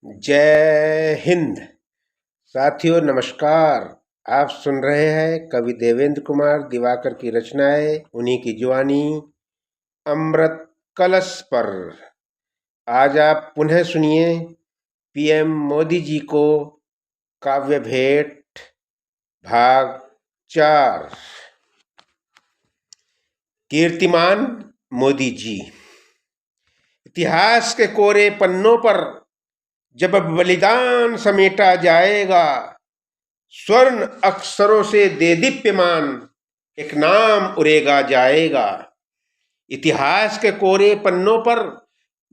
जय हिंद। साथियों नमस्कार। आप सुन रहे हैं कवि देवेंद्र कुमार दिवाकर की रचनाएं, उन्हीं की जुबानी अमृत कलश पर। आज आप पुनः सुनिए पीएम मोदी जी को काव्य भेंट भाग 4। कीर्तिमान मोदी जी। इतिहास के कोरे पन्नों पर जब बलिदान समेटा जाएगा, स्वर्ण अक्षरों से देदीप्यमान एक नाम उड़ेगा जाएगा। इतिहास के कोरे पन्नों पर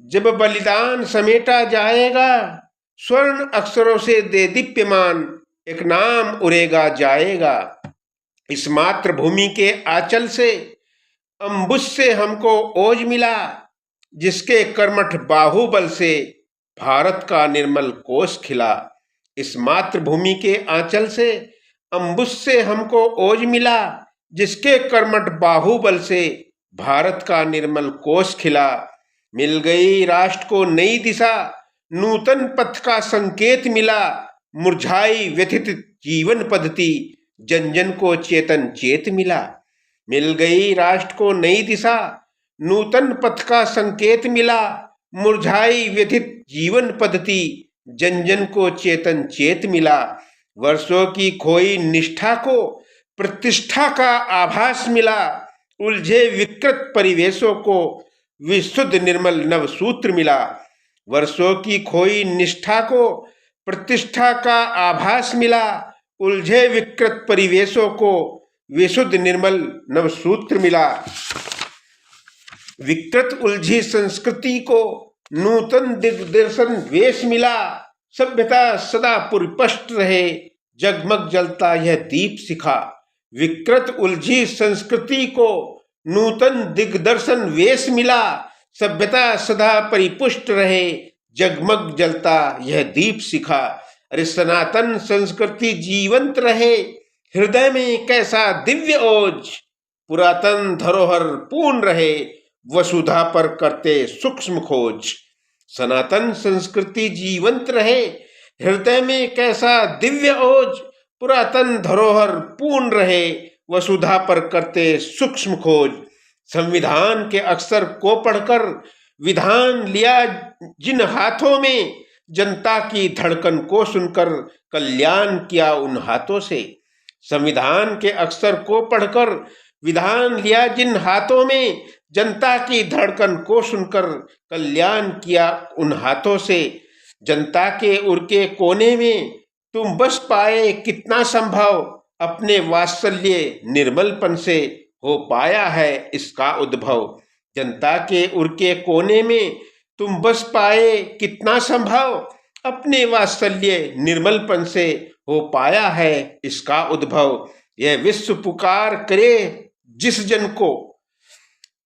जब बलिदान समेटा जाएगा, स्वर्ण अक्षरों से देदीप्यमान एक नाम उड़ेगा जाएगा। इस मातृभूमि के आंचल से अम्बुज से हमको ओज मिला, जिसके कर्मठ बाहुबल से भारत का निर्मल कोश खिला। इस मातृभूमि के आंचल से अम्बुज से हमको ओज मिला, जिसके कर्मठ बाहुबल से भारत का निर्मल कोश खिला। मिल गई राष्ट्र को नई दिशा, नूतन पथ का संकेत मिला। मुरझाई व्यथित जीवन पद्धति, जन जन को चेतन चेत मिला। मिल गई राष्ट्र को नई दिशा, नूतन पथ का संकेत मिला। मुरझाई व्यथित जीवन पद्धति, जन जन को चेतन चेत मिला। वर्षों की खोई निष्ठा को प्रतिष्ठा का आभास मिला। उलझे विकृत परिवेशों को विशुद्ध निर्मल नव सूत्र मिला। वर्षों की खोई निष्ठा को प्रतिष्ठा का आभास मिला। उलझे विकृत परिवेशों को विशुद्ध निर्मल नव सूत्र मिला। विकृत उलझी संस्कृति को नूतन दिग्दर्शन वेश मिला। सभ्यता सदा परिपुष्ट रहे, जगमग जलता यह दीप शिखा। विकृत उलझी संस्कृति को नूतन दिग्दर्शन वेश मिला। सभ्यता सदा परिपुष्ट रहे, जगमग जलता यह दीप शिखा। अरे सनातन संस्कृति जीवंत रहे, हृदय में कैसा दिव्य ओज। पुरातन धरोहर पूर्ण रहे, वसुधा पर करते सूक्ष्म खोज। सनातन संस्कृति जीवंत रहे, हृदय में कैसा दिव्य ओज। पुरातन धरोहर पूर्ण रहे, वसुधा पर करते सूक्ष्म खोज। संविधान के अक्षर को पढ़कर विधान लिया जिन हाथों में, जनता की धड़कन को सुनकर कल्याण किया उन हाथों से। संविधान के अक्षर को पढ़कर विधान लिया जिन हाथों में, जनता की धड़कन को सुनकर कल्याण किया उन हाथों से। जनता के उर के कोने में तुम बस पाए कितना संभव, अपने वात्सल्य निर्मलपन से हो पाया है इसका उद्भव। जनता के उर के कोने में तुम बस पाए कितना संभव, अपने वात्सल्य निर्मलपन से हो पाया है इसका उद्भव। यह विश्व पुकार करे जिस जन को,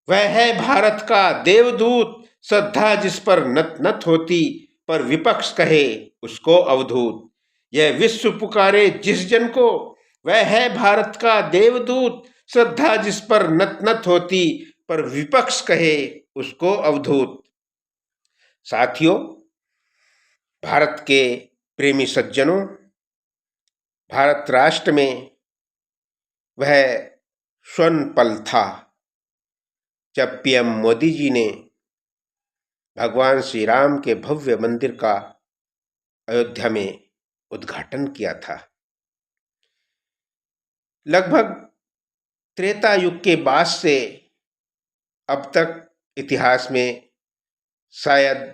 वह है भारत का देवदूत। श्रद्धा जिस पर नत नत होती, पर विपक्ष कहे उसको अवधूत। यह विश्व पुकारे जिस जन को, वह है भारत का देवदूत। श्रद्धा जिस पर नत नत होती, पर विपक्ष कहे उसको अवधूत। साथियों, भारत के प्रेमी सज्जनों, भारत राष्ट्र में वह स्वर्ण पल था जब पीएम मोदी जी ने भगवान श्री राम के भव्य मंदिर का अयोध्या में उद्घाटन किया था। लगभग त्रेता युग के बाद से अब तक इतिहास में शायद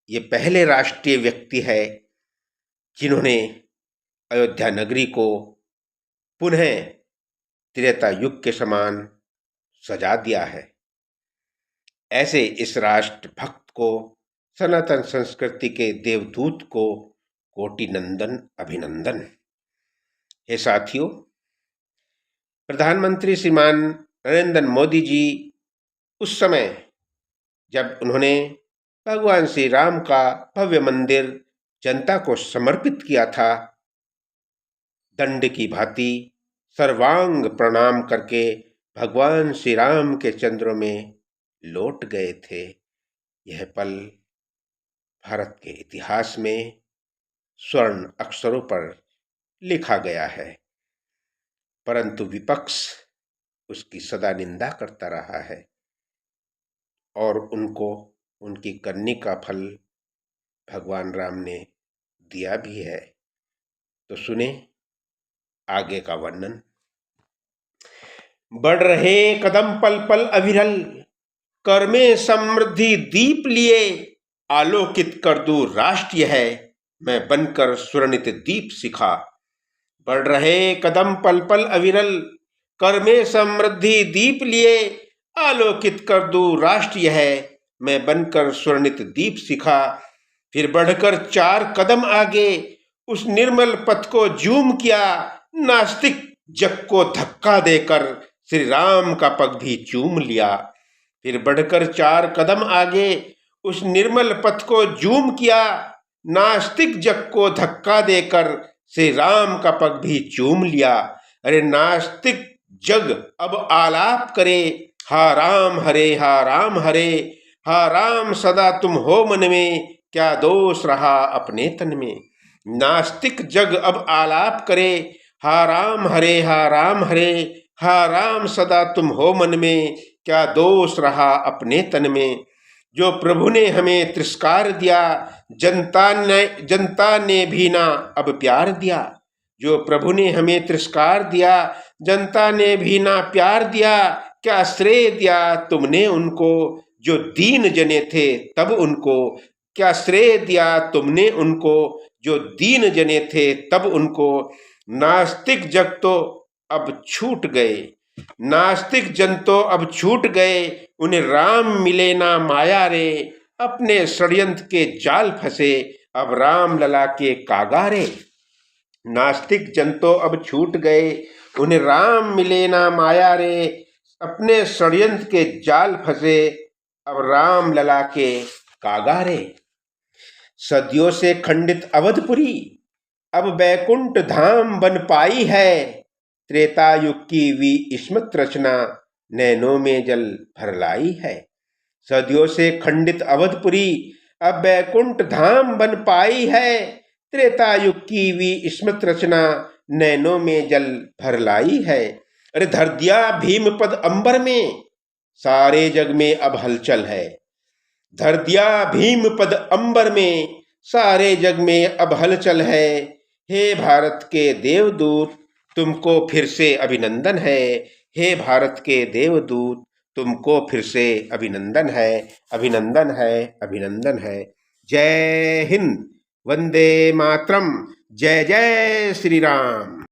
ये पहले राष्ट्रीय व्यक्ति है जिन्होंने अयोध्या नगरी को पुनः त्रेता युग के समान सजा दिया है। ऐसे इस राष्ट्र भक्त को, सनातन संस्कृति के देवदूत को कोटि नंदन अभिनंदन। हे साथियों, प्रधानमंत्री श्रीमान नरेंद्र मोदी जी उस समय जब उन्होंने भगवान श्री राम का भव्य मंदिर जनता को समर्पित किया था, दंड की भांति सर्वांग प्रणाम करके भगवान श्री राम के चंद्रों में लौट गए थे। यह पल भारत के इतिहास में स्वर्ण अक्षरों पर लिखा गया है, परंतु विपक्ष उसकी सदा निंदा करता रहा है और उनको उनकी करनी का फल भगवान राम ने दिया भी है। तो सुने आगे का वर्णन। बढ़ रहे कदम पल पल अविरल, कर में समृद्धि दीप लिए, आलोकित कर दूं राष्ट्र है, मैं बनकर स्वर्णित दीप शिखा। बढ़ रहे कदम पल पल अविरल, कर में समृद्धि दीप लिए, आलोकित कर दूं राष्ट्र है, मैं बनकर स्वर्णित दीप शिखा। फिर बढ़कर 4 कदम आगे उस निर्मल पथ को जूम किया, नास्तिक जग को धक्का देकर श्री राम का पग भी चूम लिया। फिर बढ़कर 4 कदम आगे उस निर्मल पथ को जूम किया, नास्तिक जग को धक्का देकर श्री राम का पग भी चूम लिया। अरे नास्तिक जग अब आलाप करे, हा राम हरे हा राम हरे, हा राम सदा तुम हो मन में, क्या दोष रहा अपने तन में। नास्तिक जग अब आलाप करे, हा राम हरे हा राम हरे, हा राम सदा तुम हो मन में, क्या दोष रहा अपने तन में। जो प्रभु ने हमें तिरस्कार दिया, जनता ने भी ना अब प्यार दिया। जो प्रभु ने हमें तिरस्कार दिया, जनता ने भी ना प्यार दिया, क्या श्रेय दिया तुमने उनको, जो दीन जने थे तब उनको। क्या श्रेय दिया तुमने उनको, जो दीन जने थे तब उनको। नास्तिक जग तो अब छूट गए, नास्तिक जन तो अब छूट गए, उन्हें राम मिले ना माया रे, अपने षड्यंत्र के जाल फंसे, अब राम लला के कागारे। नास्तिक जन तो अब छूट गए, उन्हें राम मिले ना माया रे, अपने षड्यंत्र के जाल फंसे, अब राम लला के कागारे। सदियों से खंडित अवधपुरी अब बैकुंठ धाम बन पाई है, त्रेता युग की विस्मृत रचना नैनों में जल भर लाई है। सदियों से खंडित अवधपुरी अब बैकुंठ धाम बन पाई है, त्रेता युग की विस्मृत रचना नैनों में जल भर लाई है। अरे धर दिया भीम पद अंबर में, सारे जग में अब हलचल है। धर दिया भीम पद अंबर में, सारे जग में अब हलचल है। हे भारत के देवदूत तुमको फिर से अभिनंदन है, हे भारत के देवदूत तुमको फिर से अभिनंदन है, अभिनंदन है, अभिनंदन है। जय हिंद, वंदे मातरम, जय जय श्री राम।